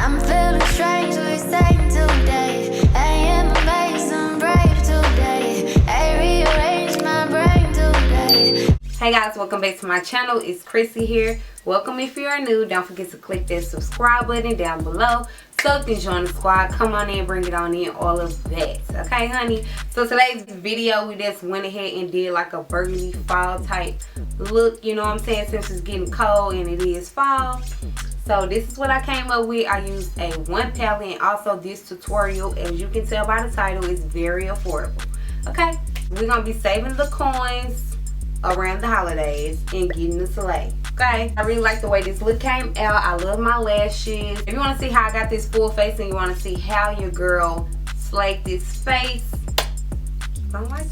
I'm feeling strangely sane today. I am amazing, brave today. I rearranged my brain today. Hey guys, welcome back to my channel. It's Chrissy here. Welcome if you are new. Don't forget to click that subscribe button down below so you can join the squad. Come on in, bring it on in, all of that. Okay, honey? So today's video, we just went ahead and did like a burgundy fall type look. You know what I'm saying? Since it's getting cold and it is fall. So this is what I came up with. I used a one palette, and also this tutorial, as you can tell by the title, is very affordable. Okay? We're going to be saving the coins around the holidays and getting the slay. Okay, I really like the way this look came out. I love my lashes. If you want to see how I got this full face and you want to see how your girl slayed this face, don't like it.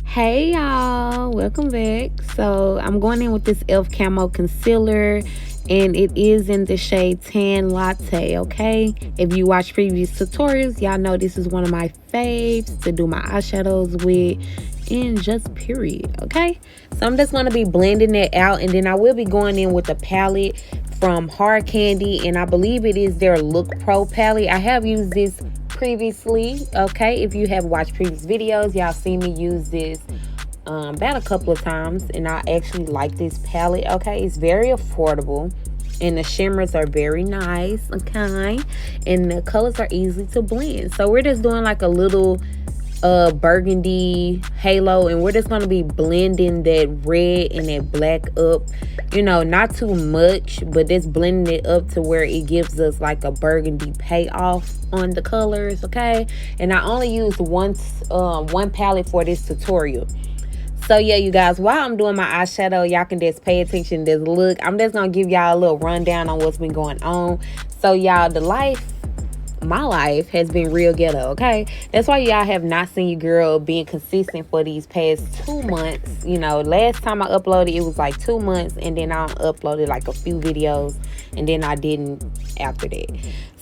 Hey y'all, welcome back. So I'm going in with this e.l.f. camo concealer, and it is in the shade Tan Latte. Okay, if you watch previous tutorials, y'all know this is one of my faves to do my eyeshadows with, and just period. Okay, so I'm just going to be blending it out, and then I will be going in with a palette from Hard Candy, and I believe it is their Look Pro palette. I have used this previously. Okay, if you have watched previous videos, y'all seen me use this about a couple of times, and I actually like this palette. Okay, it's very affordable, and the shimmers are very nice. Okay, and the colors are easy to blend. So we're just doing like a little burgundy halo, and we're just going to be blending that red and that black up, you know, not too much, but just blending it up to where it gives us like a burgundy payoff on the colors. Okay, and I only used one palette for this tutorial. So yeah, you guys, while I'm doing my eyeshadow, y'all can just pay attention to this look. I'm just gonna give y'all a little rundown on what's been going on. So y'all, my life has been real ghetto. Okay, that's why y'all have not seen your girl being consistent for these past 2 months. You know, last time I uploaded, it was like 2 months, and then I uploaded like a few videos, and then I didn't after that.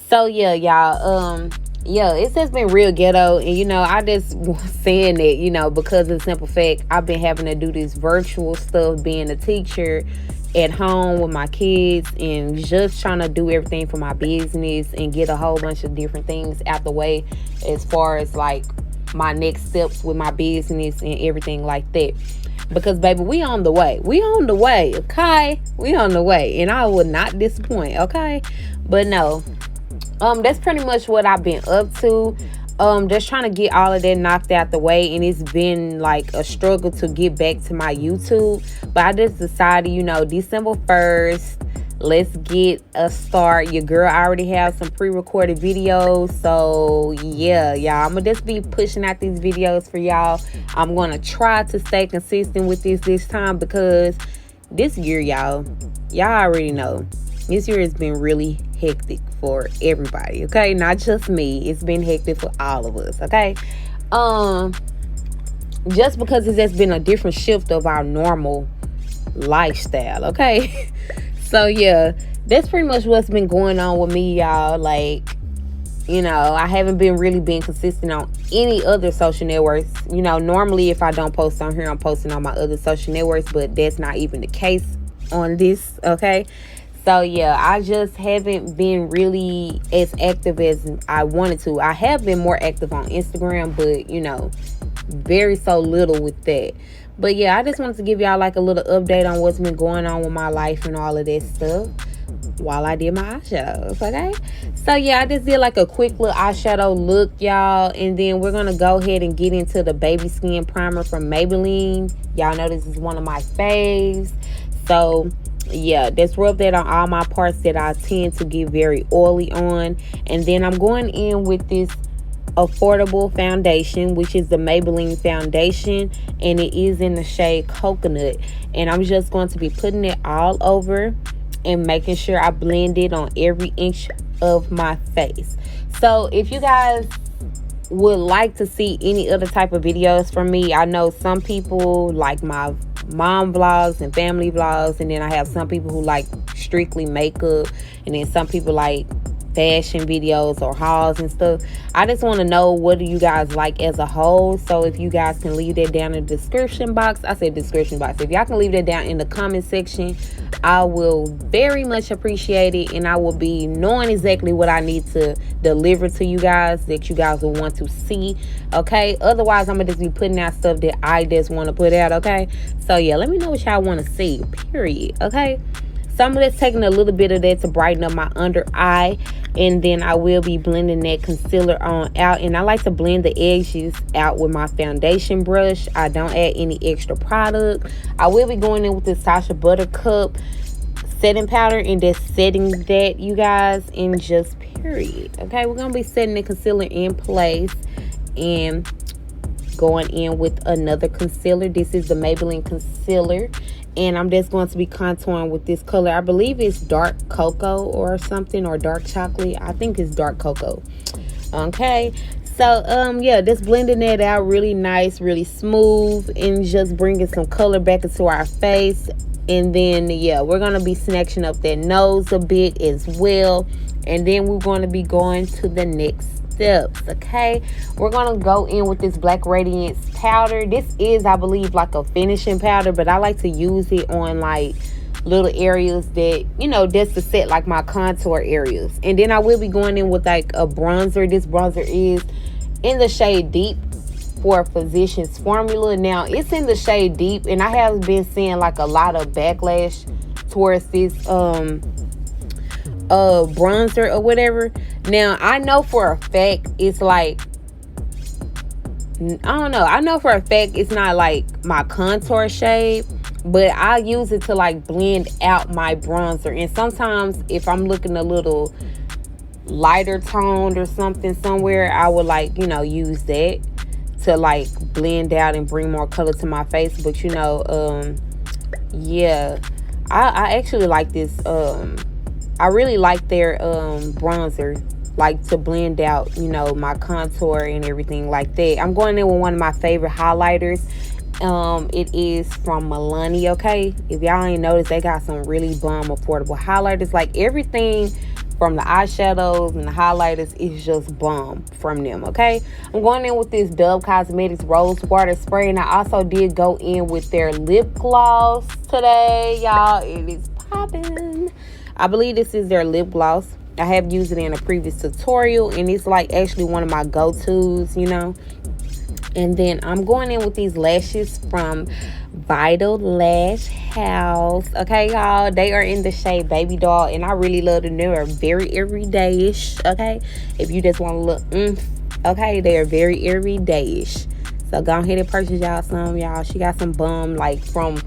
So yeah, y'all, yeah, it's just been real ghetto, and you know, I just was saying that, you know, because of the simple fact I've been having to do this virtual stuff, being a teacher at home with my kids, and just trying to do everything for my business and get a whole bunch of different things out the way as far as like my next steps with my business and everything like that. Because baby, we on the way. Okay, we on the way, and I will not disappoint. Okay, but no, that's pretty much what I've been up to. Just trying to get all of that knocked out the way, and it's been like a struggle to get back to my YouTube. But I just decided, you know, December 1st, let's get a start. Your girl already have some pre-recorded videos, so yeah, y'all, I'm gonna just be pushing out these videos for y'all. I'm gonna try to stay consistent with this time, because this year, y'all already know, this year has been really hectic for everybody. Okay, not just me, it's been hectic for all of us. Okay, just because it's just been a different shift of our normal lifestyle. Okay, so yeah, that's pretty much what's been going on with me, y'all. Like, you know, I haven't been really being consistent on any other social networks. You know, normally if I don't post on here, I'm posting on my other social networks, but that's not even the case on this. Okay, so yeah, I just haven't been really as active as I wanted to. I have been more active on Instagram, but you know, very so little with that. But yeah, I just wanted to give y'all like a little update on what's been going on with my life and all of that stuff while I did my eyeshadows. Okay, so yeah, I just did like a quick little eyeshadow look, y'all, and then we're gonna go ahead and get into the baby skin primer from Maybelline. Y'all know this is one of my faves, so yeah, just rub that on all my parts that I tend to get very oily on. And then I'm going in with this affordable foundation, which is the Maybelline Foundation, and it is in the shade Coconut. And I'm just going to be putting it all over and making sure I blend it on every inch of my face. So if you guys would like to see any other type of videos from me, I know some people like my mom vlogs and family vlogs, and then I have some people who like strictly makeup, and then some people like fashion videos or hauls and stuff. I just want to know, what do you guys like as a whole? So if you guys can leave that down in the description box. I said description box. If y'all can leave that down in the comment section, I will very much appreciate it, and I will be knowing exactly what I need to deliver to you guys that you guys will want to see. Okay, otherwise I'm gonna just be putting out stuff that I just want to put out. Okay, so yeah, let me know what y'all want to see, period. Okay, so I'm just taking a little bit of that to brighten up my under eye, and then I will be blending that concealer on out. And I like to blend the edges out with my foundation brush. I don't add any extra product. I will be going in with this Tasha Buttercup setting powder and just setting that, you guys, and just period. Okay, we're gonna be setting the concealer in place and going in with another concealer. This is the Maybelline concealer, and I'm just going to be contouring with this color. I believe it's dark cocoa or something, or dark chocolate. I think it's dark cocoa. Okay, so yeah, just blending that out really nice, really smooth, and just bringing some color back into our face. And then yeah, we're gonna be snatching up that nose a bit as well, and then we're going to be going to the next steps. Okay, we're gonna go in with this Black Radiance powder. This is, I believe, like a finishing powder, but I like to use it on like little areas that, you know, just to set like my contour areas. And then I will be going in with like a bronzer. This bronzer is in the shade Deep for Physicians Formula. Now it's in the shade Deep, and I have been seeing like a lot of backlash towards this bronzer or whatever. Now I know for a fact it's like, I don't know, I know for a fact it's not like my contour shade, but I use it to like blend out my bronzer. And sometimes if I'm looking a little lighter toned or something somewhere, I would like, you know, use that to like blend out and bring more color to my face. But you know, yeah, I actually like this. I really like their bronzer, like to blend out, you know, my contour and everything like that. I'm going in with one of my favorite highlighters. It is from Milani. Okay, if y'all ain't noticed, they got some really bomb affordable highlighters. Like everything from the eyeshadows and the highlighters is just bomb from them. Okay, I'm going in with this Dove Cosmetics Rose Water Spray, and I also did go in with their lip gloss today, y'all. It is popping. I believe this is their lip gloss. I have used it in a previous tutorial, and it's like actually one of my go-tos, you know. And then I'm going in with these lashes from Vital Lash House. Okay, y'all, they are in the shade Baby Doll, and I really love them. They are very everyday-ish. Okay, if you just want to look okay, they are very everyday-ish. So go ahead and purchase y'all some, y'all. She got some bum, like from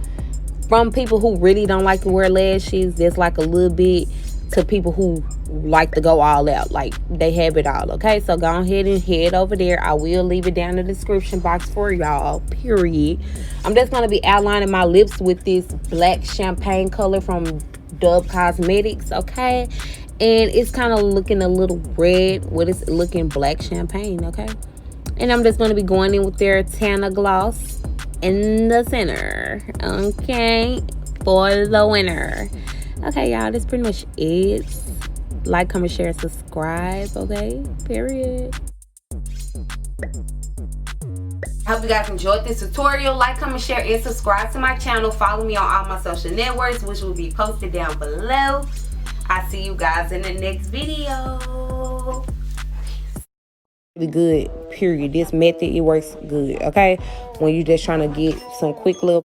people who really don't like to wear lashes. There's like a little bit to people who like to go all out, like they have it all. Okay, so go ahead and head over there. I will leave it down in the description box for y'all, period. I'm just going to be outlining my lips with this black champagne color from Dove Cosmetics. Okay, and it's kind of looking a little red with it's looking black champagne. Okay, and I'm just going to be going in with their Tana gloss in the center, okay, for the winner. Okay, y'all, that's pretty much it. Like, comment, share, subscribe. Okay, period. I hope you guys enjoyed this tutorial. Like, comment, share, and subscribe to my channel. Follow me on all my social networks, which will be posted down below. I'll see you guys in the next video. Really good, period. This method, it works good. Okay, when you're just trying to get some quick little